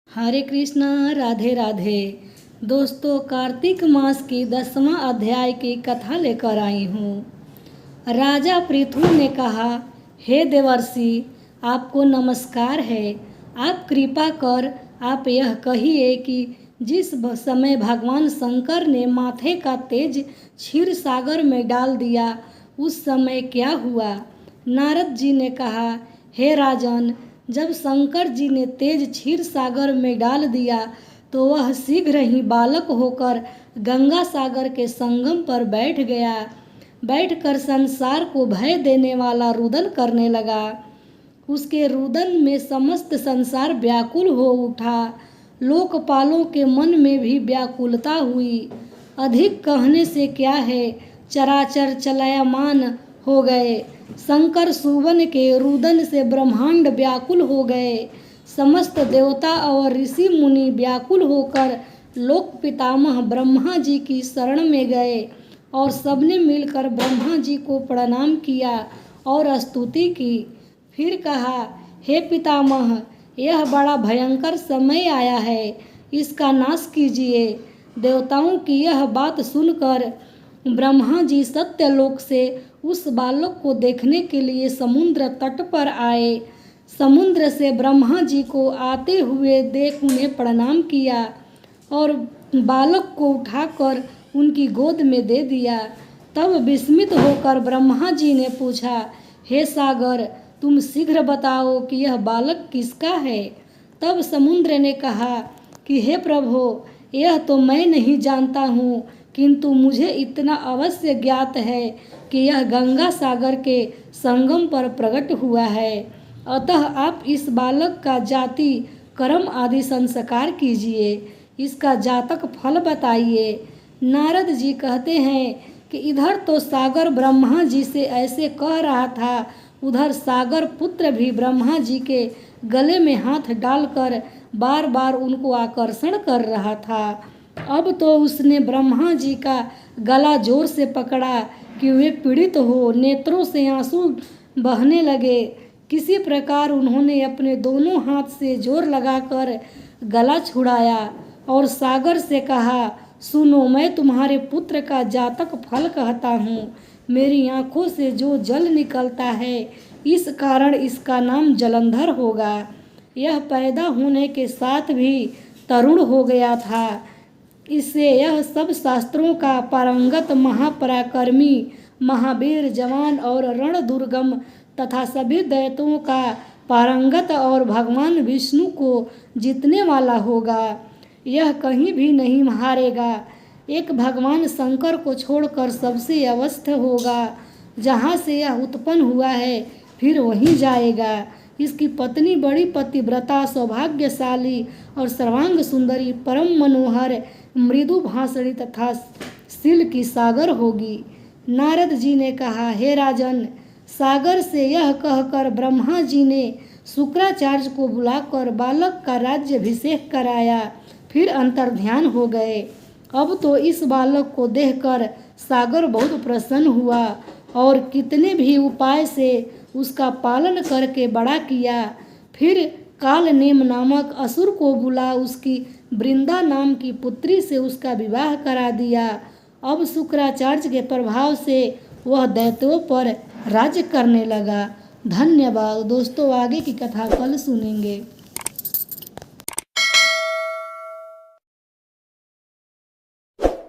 हरे कृष्णा, राधे राधे। दोस्तों, कार्तिक मास की 10वां अध्याय की कथा लेकर आई हूँ। राजा पृथु ने कहा, हे देवर्षि, आपको नमस्कार है। आप कृपा कर आप यह कहिए कि जिस समय भगवान शंकर ने माथे का तेज क्षीर सागर में डाल दिया, उस समय क्या हुआ। नारद जी ने कहा, हे राजन, जब शंकर जी ने तेज क्षीर सागर में डाल दिया तो वह शीघ्र ही बालक होकर गंगा सागर के संगम पर बैठ गया। बैठकर संसार को भय देने वाला रुदन करने लगा। उसके रुदन में समस्त संसार व्याकुल हो उठा। लोकपालों के मन में भी व्याकुलता हुई। अधिक कहने से क्या है, चराचर चलयमान हो गए। शंकर सुवन के रुदन से ब्रह्मांड व्याकुल हो गए। समस्त देवता और ऋषि मुनि व्याकुल होकर लोक पितामह ब्रह्मा जी की शरण में गए और सबने मिलकर ब्रह्मा जी को प्रणाम किया और स्तुति की। फिर कहा, हे पितामह, यह बड़ा भयंकर समय आया है, इसका नाश कीजिए। देवताओं की यह बात सुनकर ब्रह्मा जी सत्यलोक से उस बालक को देखने के लिए समुद्र तट पर आए। समुद्र से ब्रह्मा जी को आते हुए देख उन्हें प्रणाम किया और बालक को उठाकर उनकी गोद में दे दिया। तब विस्मित होकर ब्रह्मा जी ने पूछा, हे सागर, तुम शीघ्र बताओ कि यह बालक किसका है। तब समुद्र ने कहा कि हे प्रभु, यह तो मैं नहीं जानता हूँ, किंतु मुझे इतना अवश्य ज्ञात है कि यह गंगा सागर के संगम पर प्रकट हुआ है। अतः आप इस बालक का जाति, कर्म आदि संस्कार कीजिए, इसका जातक फल बताइए। नारद जी कहते हैं कि इधर तो सागर ब्रह्मा जी से ऐसे कह रहा था, उधर सागर पुत्र भी ब्रह्मा जी के गले में हाथ डालकर बार बार उनको आकर्षण कर रहा था। अब तो उसने ब्रह्मा जी का गला जोर से पकड़ा कि वे पीड़ित हो, नेत्रों से आंसू बहने लगे। किसी प्रकार उन्होंने अपने दोनों हाथ से जोर लगाकर गला छुड़ाया और सागर से कहा, सुनो, मैं तुम्हारे पुत्र का जातक फल कहता हूँ। मेरी आँखों से जो जल निकलता है, इस कारण इसका नाम जलंधर होगा। यह पैदा होने के साथ भी तरुण हो गया था। इससे यह सब शास्त्रों का पारंगत महापराक्रमी, महावीर, जवान और रण दुर्गम तथा सभी दैत्यों का पारंगत और भगवान विष्णु को जीतने वाला होगा। यह कहीं भी नहीं हारेगा। एक भगवान शंकर को छोड़कर सबसे अवस्थ होगा। जहाँ से यह उत्पन्न हुआ है, फिर वहीं जाएगा। इसकी पत्नी बड़ी पतिव्रता, सौभाग्यशाली और सर्वांग सुंदरी, परम मनोहर, मृदु भाषणी तथा शील की सागर होगी। नारद जी ने कहा, हे राजन, सागर से यह कहकर ब्रह्मा जी ने शुक्राचार्य को बुलाकर बालक का राज्याभिषेक कराया। फिर अंतर्ध्यान हो गए। अब तो इस बालक को देखकर सागर बहुत प्रसन्न हुआ और कितने भी उपाय से उसका पालन करके बड़ा किया। फिर कालनेम नामक असुर को बुला उसकी वृंदा नाम की पुत्री से उसका विवाह करा दिया। अब शुक्राचार्य के प्रभाव से वह दैत्यों पर राज्य करने लगा। धन्यवाद दोस्तों, आगे की कथा कल सुनेंगे।